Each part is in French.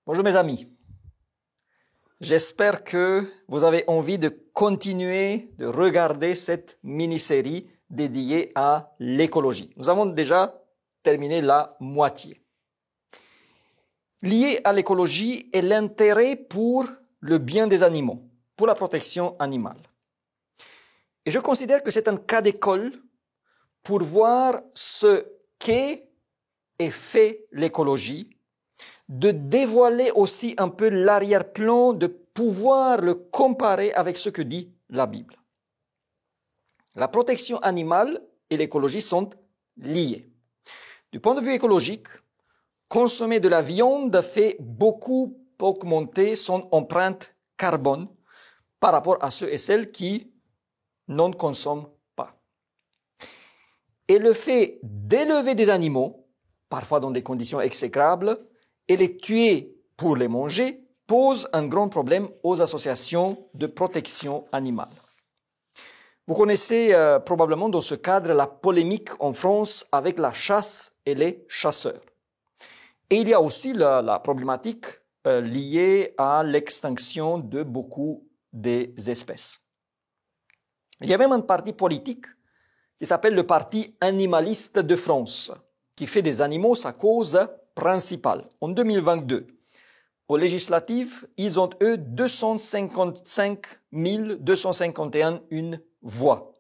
Bonjour mes amis. J'espère que vous avez envie de continuer de regarder cette mini-série dédiée à l'écologie. Nous avons déjà terminé la moitié. Lié à l'écologie est l'intérêt pour le bien des animaux, pour la protection animale. Et je considère que c'est un cas d'école pour voir ce qu'est et fait l'écologie, de dévoiler aussi un peu l'arrière-plan, de pouvoir le comparer avec ce que dit la Bible. La protection animale et l'écologie sont liées. Du point de vue écologique, consommer de la viande fait beaucoup augmenter son empreinte carbone par rapport à ceux et celles qui n'en consomment pas. Et le fait d'élever des animaux, parfois dans des conditions exécrables, et les tuer pour les manger pose un grand problème aux associations de protection animale. Vous connaissez probablement dans ce cadre la polémique en France avec la chasse et les chasseurs. Et il y a aussi la problématique liée à l'extinction de beaucoup des espèces. Il y a même un parti politique qui s'appelle le Parti animaliste de France, qui fait des animaux sa cause principale. En 2022, aux législatives, ils ont, eux, 255 251 voix.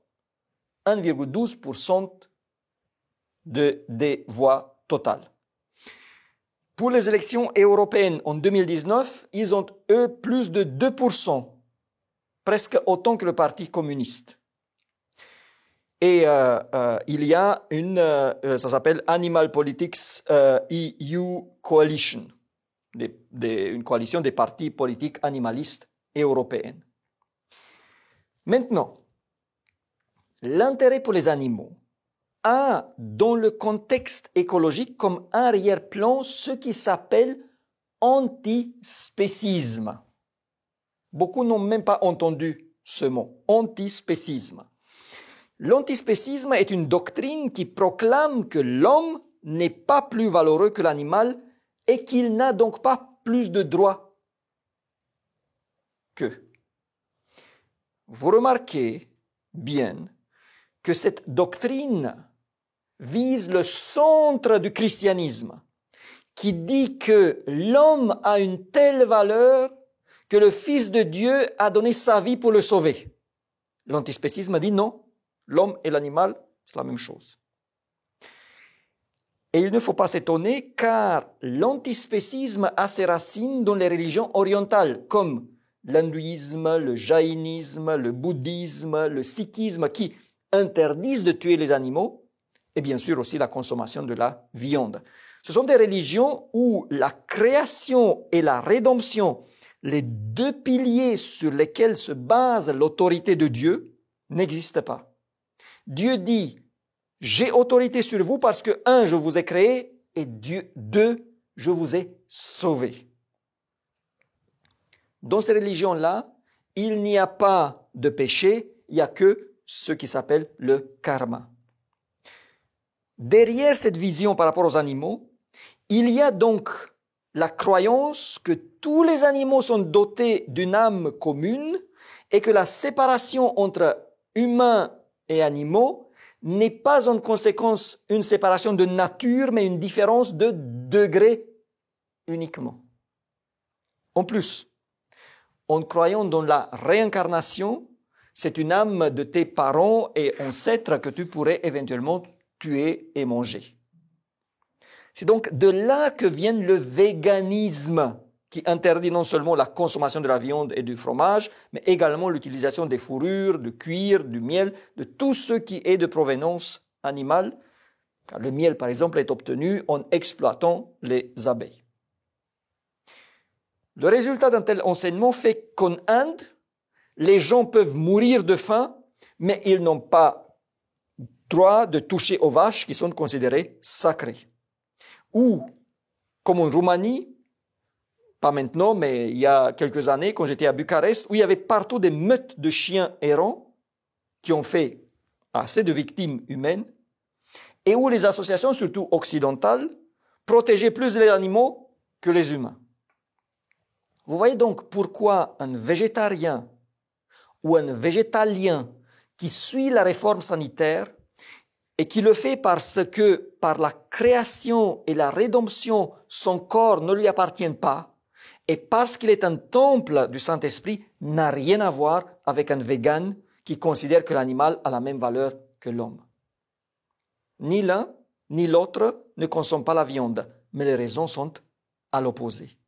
1,12% des voix totales. Pour les élections européennes en 2019, ils ont, eux, plus de 2%, presque autant que le Parti communiste. Et il y a ça s'appelle Animal Politics EU Coalition, une coalition des partis politiques animalistes européens. Maintenant, l'intérêt pour les animaux a, dans le contexte écologique, comme arrière-plan ce qui s'appelle antispécisme. Beaucoup n'ont même pas entendu ce mot, antispécisme. L'antispécisme est une doctrine qui proclame que l'homme n'est pas plus valeureux que l'animal et qu'il n'a donc pas plus de droits qu'eux. Vous remarquez bien que cette doctrine vise le centre du christianisme, qui dit que l'homme a une telle valeur que le Fils de Dieu a donné sa vie pour le sauver. L'antispécisme dit non. L'homme et l'animal, c'est la même chose. Et il ne faut pas s'étonner car l'antispécisme a ses racines dans les religions orientales comme l'hindouisme, le jaïnisme, le bouddhisme, le sikhisme qui interdisent de tuer les animaux et bien sûr aussi la consommation de la viande. Ce sont des religions où la création et la rédemption, les deux piliers sur lesquels se base l'autorité de Dieu, n'existent pas. Dieu dit, j'ai autorité sur vous parce que, 1, je vous ai créé, et 2, je vous ai sauvé. Dans ces religions-là, il n'y a pas de péché, il n'y a que ce qui s'appelle le karma. Derrière cette vision par rapport aux animaux, il y a donc la croyance que tous les animaux sont dotés d'une âme commune et que la séparation entre humains et animaux n'est pas en conséquence une séparation de nature, mais une différence de degré uniquement. En plus, en croyant dans la réincarnation, c'est une âme de tes parents et ancêtres que tu pourrais éventuellement tuer et manger. C'est donc de là que vient le véganisme, qui interdit non seulement la consommation de la viande et du fromage, mais également l'utilisation des fourrures, du cuir, du miel, de tout ce qui est de provenance animale. Car le miel, par exemple, est obtenu en exploitant les abeilles. Le résultat d'un tel enseignement fait qu'en Inde, les gens peuvent mourir de faim, mais ils n'ont pas droit de toucher aux vaches qui sont considérées sacrées. Ou, comme en Roumanie, pas maintenant, mais il y a quelques années, quand j'étais à Bucarest, où il y avait partout des meutes de chiens errants qui ont fait assez de victimes humaines, et où les associations, surtout occidentales, protégeaient plus les animaux que les humains. Vous voyez donc pourquoi un végétarien ou un végétalien qui suit la réforme sanitaire et qui le fait parce que par la création et la rédemption, son corps ne lui appartient pas, et parce qu'il est un temple du Saint-Esprit, n'a rien à voir avec un végan qui considère que l'animal a la même valeur que l'homme. Ni l'un ni l'autre ne consomment pas la viande, mais les raisons sont à l'opposé.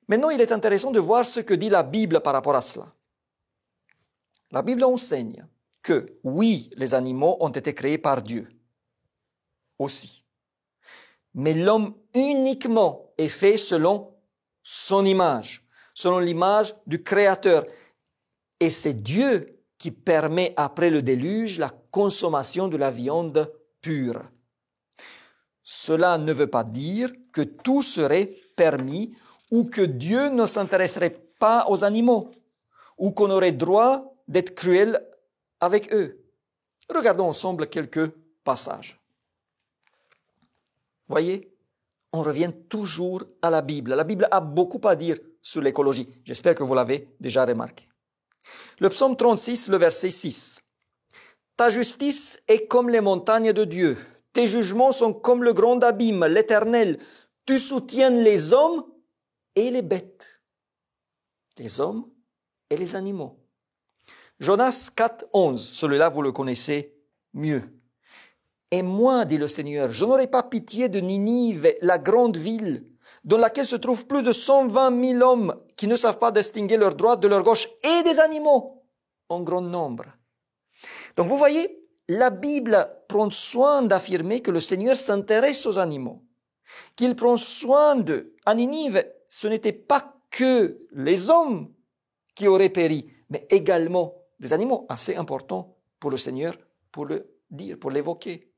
Maintenant, il est intéressant de voir ce que dit la Bible par rapport à cela. La Bible enseigne que, oui, les animaux ont été créés par Dieu aussi. Mais l'homme uniquement est fait selon son image, selon l'image du Créateur. Et c'est Dieu qui permet, après le déluge, la consommation de la viande pure. Cela ne veut pas dire que tout serait permis ou que Dieu ne s'intéresserait pas aux animaux ou qu'on aurait droit d'être cruel avec eux. Regardons ensemble quelques passages. Voyez, on revient toujours à la Bible. La Bible a beaucoup à dire sur l'écologie. J'espère que vous l'avez déjà remarqué. Le psaume 36, le verset 6. Ta justice est comme les montagnes de Dieu. Tes jugements sont comme le grand abîme, l'Éternel. Tu soutiens les hommes et les bêtes, les hommes et les animaux. Jonas 4, 11, celui-là vous le connaissez mieux. Et moi, dit le Seigneur, je n'aurai pas pitié de Ninive, la grande ville, dans laquelle se trouvent plus de 120 000 hommes qui ne savent pas distinguer leur droite de leur gauche, et des animaux en grand nombre. Donc vous voyez, la Bible prend soin d'affirmer que le Seigneur s'intéresse aux animaux, qu'il prend soin d'eux. À Ninive, ce n'était pas que les hommes qui auraient péri, mais également des animaux, assez importants pour le Seigneur, pour le dire, pour l'évoquer.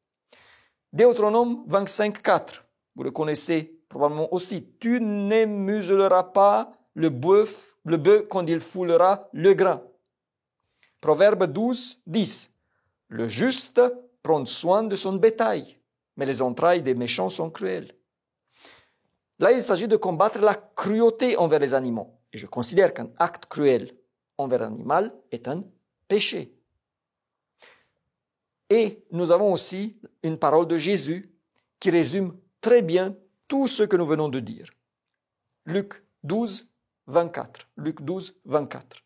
Deutéronome 25, 4, vous le connaissez probablement aussi. Tu ne museleras pas le bœuf quand il foulera le grain. Proverbe 12, 10. Le juste prend soin de son bétail, mais les entrailles des méchants sont cruelles. Là, il s'agit de combattre la cruauté envers les animaux. Et je considère qu'un acte cruel envers un animal est un péché. Et nous avons aussi une parole de Jésus qui résume très bien tout ce que nous venons de dire. Luc 12, 24. Luc 12, 24.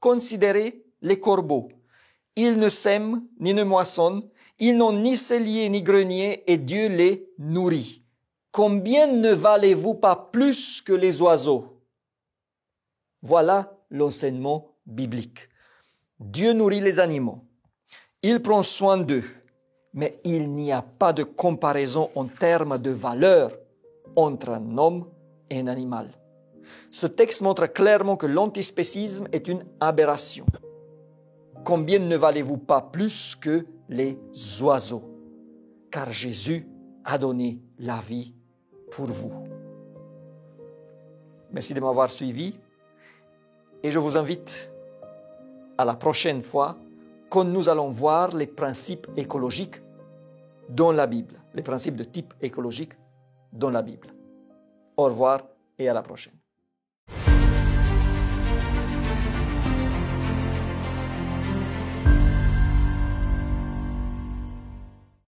Considérez les corbeaux. Ils ne sèment ni ne moissonnent, ils n'ont ni cellier ni grenier, et Dieu les nourrit. Combien ne valez-vous pas plus que les oiseaux? Voilà l'enseignement biblique. Dieu nourrit les animaux. Il prend soin d'eux. Mais il n'y a pas de comparaison en termes de valeur entre un homme et un animal. Ce texte montre clairement que l'antispécisme est une aberration. Combien ne valez-vous pas plus que les oiseaux? Car Jésus a donné la vie pour vous. Merci de m'avoir suivi et je vous invite à la prochaine fois quand nous allons voir les principes écologiques dans la Bible, les principes de type écologique dans la Bible. Au revoir et à la prochaine.